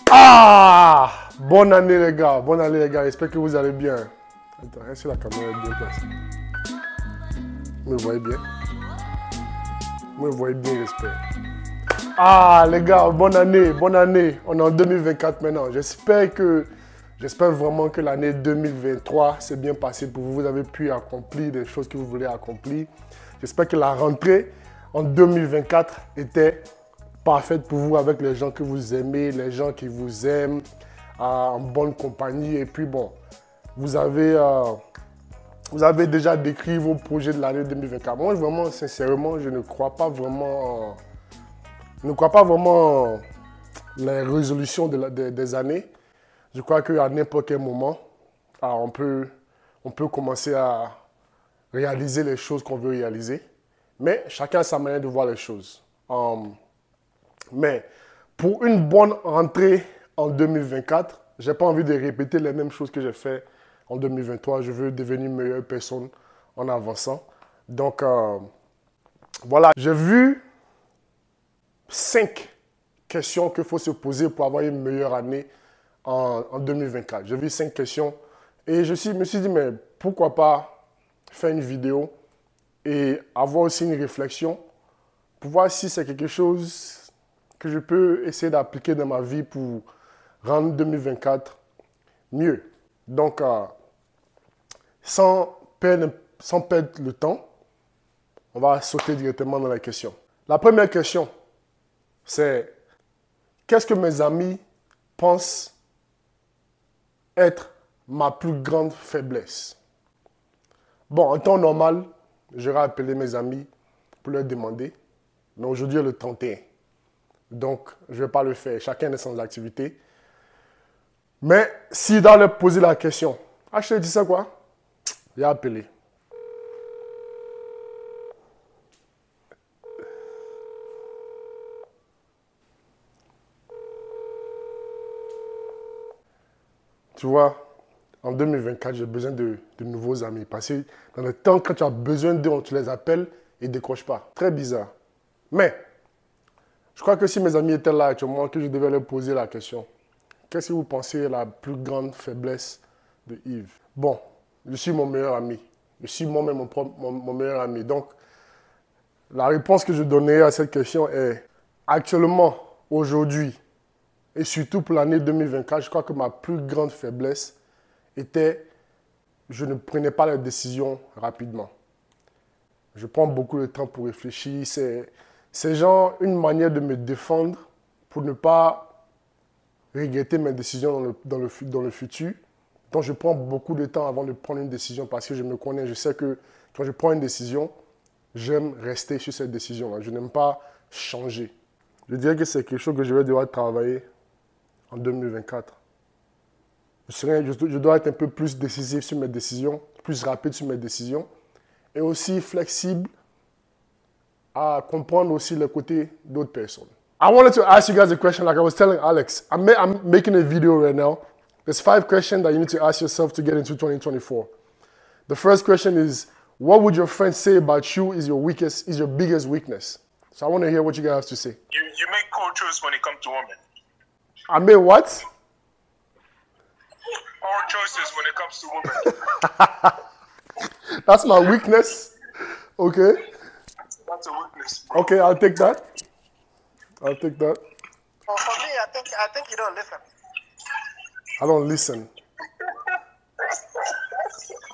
Ah! Bonne année les gars, bonne année les gars, j'espère que vous allez bien. Attends, est-ce que la caméra est bien placée? Vous me voyez bien? Vous me voyez bien, j'espère. Ah les gars, bonne année, bonne année. On est en 2024 maintenant. J'espère vraiment que l'année 2023 s'est bien passée pour vous. Vous avez pu accomplir des choses que vous voulez accomplir. J'espère que la rentrée en 2024 était parfaite pour vous avec les gens que vous aimez, les gens qui vous aiment, en bonne compagnie. Et puis bon, vous avez déjà décrit vos projets de l'année 2024. Moi, vraiment, sincèrement, je ne crois pas vraiment les résolutions des années. Je crois qu'à n'importe quel moment, on peut commencer à réaliser les choses qu'on veut réaliser. Mais chacun a sa manière de voir les choses. Mais pour une bonne rentrée en 2024, je n'ai pas envie de répéter les mêmes choses que j'ai fait en 2023. Je veux devenir une meilleure personne en avançant. Donc, voilà. J'ai vu 5 questions qu'il faut se poser pour avoir une meilleure année en 2024. J'ai vu 5 questions et me suis dit, mais pourquoi pas faire une vidéo et avoir aussi une réflexion pour voir si c'est quelque chose que je peux essayer d'appliquer dans ma vie pour rendre 2024 mieux. Donc, sans perdre le temps, on va sauter directement dans la question. La première question, c'est qu'est-ce que mes amis pensent être ma plus grande faiblesse? Bon, en temps normal, j'aurais appelé mes amis pour leur demander, mais aujourd'hui est le 31. Donc, je ne vais pas le faire. Chacun est sans activité. Mais s'il doit leur poser la question, ah, je te dis ça quoi? Il a appelé. Tu vois, en 2024, j'ai besoin de nouveaux amis. Parce que dans le temps, quand tu as besoin d'eux, tu les appelles et ils ne décrochent pas. Très bizarre. Mais, je crois que si mes amis étaient là actuellement, que je devais leur poser la question. Qu'est-ce que vous pensez est la plus grande faiblesse de Yves? Bon, je suis mon meilleur ami. Je suis moi-même mon meilleur ami. Donc, la réponse que je donnerai à cette question est, actuellement, aujourd'hui, et surtout pour l'année 2024, je crois que ma plus grande faiblesse était, je ne prenais pas les décisions rapidement. Je prends beaucoup de temps pour réfléchir. C'est genre une manière de me défendre pour ne pas regretter mes décisions dans le futur. Donc, je prends beaucoup de temps avant de prendre une décision parce que je me connais. Je sais que quand je prends une décision, j'aime rester sur cette décision-là. Je n'aime pas changer. Je dirais que c'est quelque chose que je vais devoir travailler en 2024. Je dois être un peu plus décisif sur mes décisions, plus rapide sur mes décisions et aussi flexible à comprendre aussi le côté d'autres personnes. I wanted to ask you guys a question like I was telling Alex. I'm making a video right now. There's 5 questions that you need to ask yourself to get into 2024. The first question is, what would your friends say about you is your biggest weakness? So I want to hear what you guys have to say. You make poor choices when it comes to women. I made what? Poor choices when it comes to women. That's my weakness. Okay. That's a weakness, bro. Okay, I'll take that. I'll take that. Well, for me, I think you don't listen. I don't listen.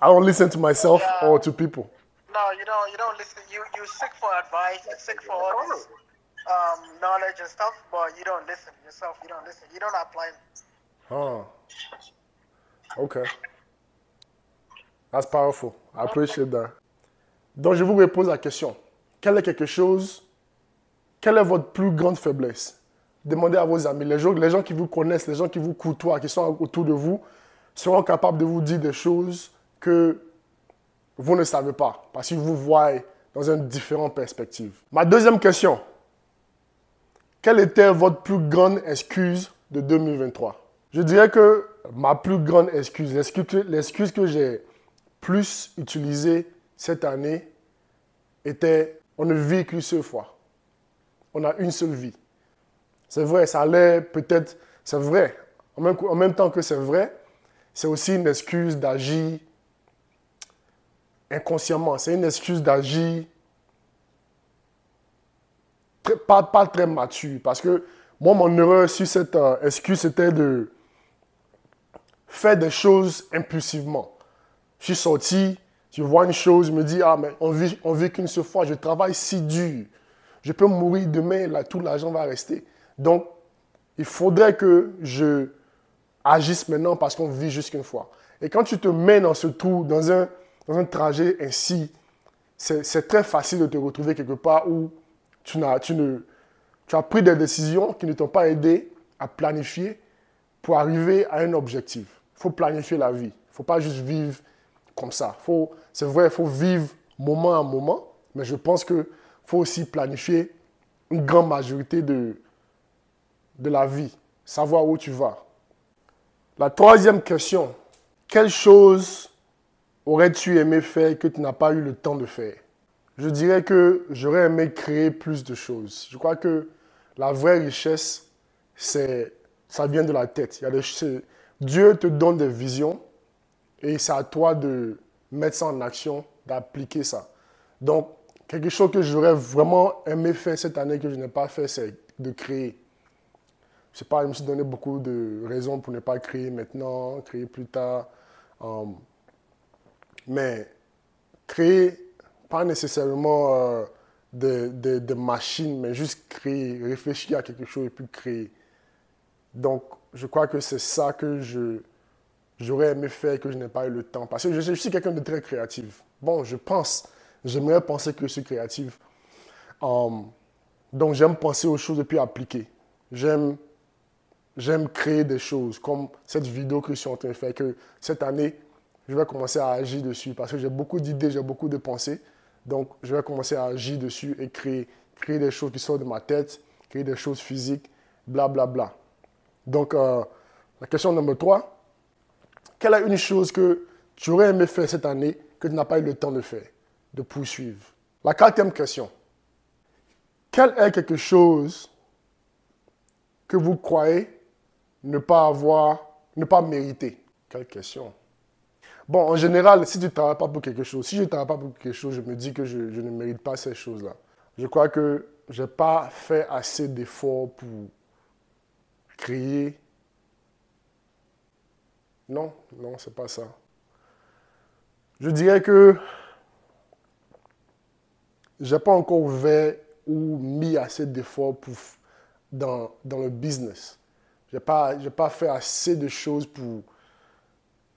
I don't listen to myself or to people. No, you don't listen. You seek for advice, you seek for all this knowledge and stuff, but you don't listen yourself. You don't listen. You don't apply it. Huh. Okay. That's powerful. I appreciate that. Donc, je vous repose la question. Quelle est votre plus grande faiblesse? Demandez à vos amis. Les gens qui vous connaissent, les gens qui vous côtoient, qui sont autour de vous, seront capables de vous dire des choses que vous ne savez pas, parce qu'ils vous voient dans une différente perspective. Ma deuxième question. Quelle était votre plus grande excuse de 2023? Je dirais que ma plus grande excuse, l'excuse que j'ai plus utilisée cette année était on ne vit qu'une seule fois. On a une seule vie. C'est vrai, ça allait peut-être, c'est vrai. En même temps que c'est vrai, c'est aussi une excuse d'agir inconsciemment. C'est une excuse d'agir pas très mature. Parce que moi, mon erreur sur cette excuse, c'était de faire des choses impulsivement. Je suis sorti, je vois une chose, je me dis, ah, mais on vit qu'une seule fois, je travaille si dur. Je peux mourir demain, là, tout l'argent va rester. Donc, il faudrait que je agisse maintenant parce qu'on vit juste une fois. Et quand tu te mets dans ce trou, dans un trajet ainsi, c'est très facile de te retrouver quelque part où tu as pris des décisions qui ne t'ont pas aidé à planifier pour arriver à un objectif. Il faut planifier la vie. Il ne faut pas juste vivre comme ça. C'est vrai, il faut vivre moment à moment, mais je pense qu'il faut aussi planifier une grande majorité de la vie, savoir où tu vas. La troisième question, quelle chose aurais-tu aimé faire que tu n'as pas eu le temps de faire? Je dirais que j'aurais aimé créer plus de choses. Je crois que la vraie richesse, ça vient de la tête. Dieu te donne des visions et c'est à toi de mettre ça en action, d'appliquer ça. Donc, quelque chose que j'aurais vraiment aimé faire cette année que je n'ai pas fait, c'est de créer. Je sais pas, je me suis donné beaucoup de raisons pour ne pas créer maintenant, créer plus tard. Mais créer, pas nécessairement des machines, mais juste créer, réfléchir à quelque chose et puis créer. Donc, je crois que c'est ça que j'aurais aimé faire et que je n'ai pas eu le temps. Parce que je suis quelqu'un de très créatif. Bon, j'aimerais penser que je suis créatif. Donc, j'aime penser aux choses et puis appliquer. J'aime créer des choses, comme cette vidéo que je suis en train de faire, que cette année, je vais commencer à agir dessus parce que j'ai beaucoup d'idées, j'ai beaucoup de pensées. Donc, je vais commencer à agir dessus et créer des choses qui sortent de ma tête, créer des choses physiques, blablabla. Bla, bla. Donc, la question numéro 3, quelle est une chose que tu aurais aimé faire cette année que tu n'as pas eu le temps de faire, de poursuivre? La quatrième question, quelle est quelque chose que vous croyez ne pas mériter? Quelle question? Bon, en général, si tu ne travailles pas pour quelque chose, si je ne travaille pas pour quelque chose, je me dis que je ne mérite pas ces choses-là. Je crois que je n'ai pas fait assez d'efforts pour créer. Non, c'est pas ça. Je dirais que je n'ai pas encore ouvert ou mis assez d'efforts dans le business. Je n'ai pas fait assez de choses pour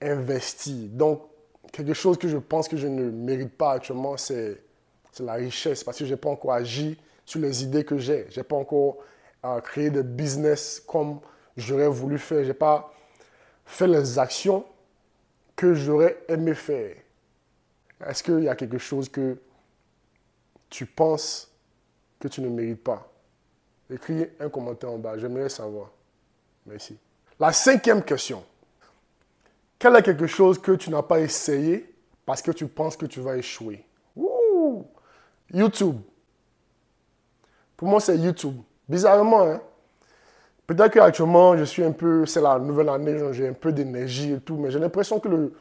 investir. Donc, quelque chose que je pense que je ne mérite pas actuellement, c'est la richesse. Parce que je n'ai pas encore agi sur les idées que j'ai. Je n'ai pas encore créé de business comme j'aurais voulu faire. Je n'ai pas fait les actions que j'aurais aimé faire. Est-ce qu'il y a quelque chose que tu penses que tu ne mérites pas? Écris un commentaire en bas. J'aimerais savoir. Merci. La cinquième question. Quel est quelque chose que tu n'as pas essayé parce que tu penses que tu vas échouer? Ouh! YouTube. Pour moi, c'est YouTube. Bizarrement, hein? Peut-être qu'actuellement, c'est la nouvelle année, j'ai un peu d'énergie et tout, mais j'ai l'impression que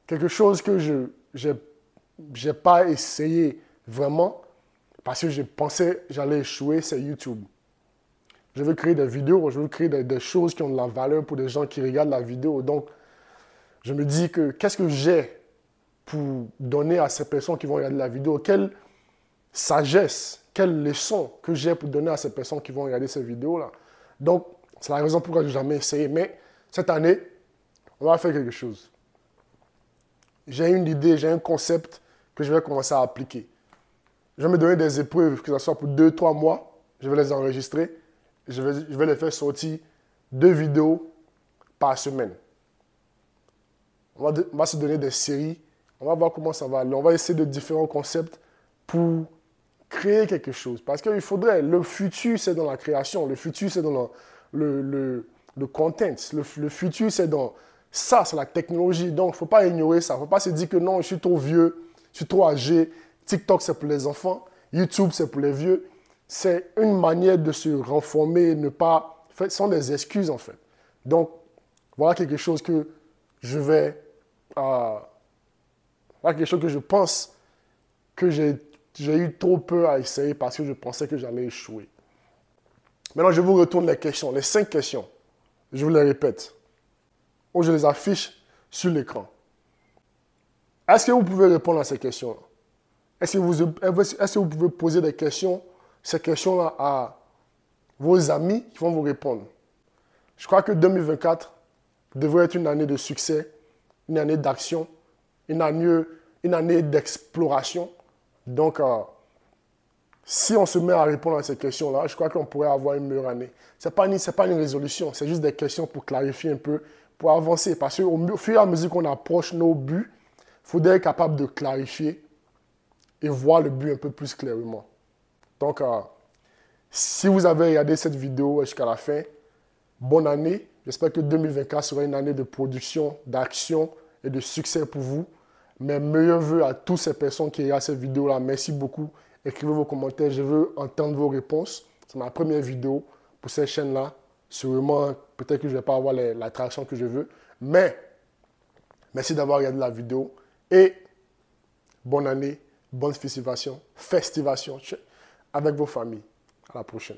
quelque chose que je n'ai pas essayé vraiment, parce que je pensais que j'allais échouer, c'est YouTube. Je veux créer des vidéos, je veux créer des choses qui ont de la valeur pour des gens qui regardent la vidéo. Donc, je me dis que qu'est-ce que j'ai pour donner à ces personnes qui vont regarder la vidéo? Quelle sagesse, quelle leçon que j'ai pour donner à ces personnes qui vont regarder ces vidéos-là? Donc, c'est la raison pourquoi je n'ai jamais essayé. Mais cette année, on va faire quelque chose. J'ai une idée, j'ai un concept que je vais commencer à appliquer. Je vais me donner des épreuves, que ce soit pour 2-3 mois. Je vais les enregistrer. Je vais les faire sortir 2 vidéos par semaine. On va se donner des séries. On va voir comment ça va aller. On va essayer de différents concepts pour créer quelque chose. Parce qu'il faudrait, le futur, c'est dans la création. Le futur, c'est dans de content. Le futur, c'est dans ça, c'est la technologie. Donc, il ne faut pas ignorer ça. Il ne faut pas se dire que non, je suis trop vieux, je suis trop âgé. TikTok, c'est pour les enfants. YouTube, c'est pour les vieux. C'est une manière de se renformer, ne pas... En fait, ce sont des excuses, en fait. Donc, voilà quelque chose que je vais... voilà quelque chose que je pense que j'ai eu trop peur à essayer parce que je pensais que j'allais échouer. Maintenant, je vous retourne les questions, les 5 questions. Je vous les répète. Ou je les affiche sur l'écran. Est-ce que vous pouvez répondre à ces questions-là? Est-ce que vous pouvez poser des questions, ces questions-là à vos amis qui vont vous répondre? Je crois que 2024 devrait être une année de succès, une année d'action, une année d'exploration. Donc, si on se met à répondre à ces questions-là, je crois qu'on pourrait avoir une meilleure année. Ce n'est pas une résolution, c'est juste des questions pour clarifier un peu, pour avancer. Parce qu'au fur et à mesure qu'on approche nos buts, il faudrait être capable de clarifier et voir le but un peu plus clairement. Donc, si vous avez regardé cette vidéo jusqu'à la fin, bonne année. J'espère que 2024 sera une année de production, d'action et de succès pour vous. Mes meilleurs vœux à toutes ces personnes qui regardent cette vidéo-là. Merci beaucoup. Écrivez vos commentaires. Je veux entendre vos réponses. C'est ma première vidéo pour cette chaîne-là. Sûrement, peut-être que je ne vais pas avoir l'attraction que je veux. Mais, merci d'avoir regardé la vidéo. Et bonne année, bonne festivation avec vos familles. À la prochaine.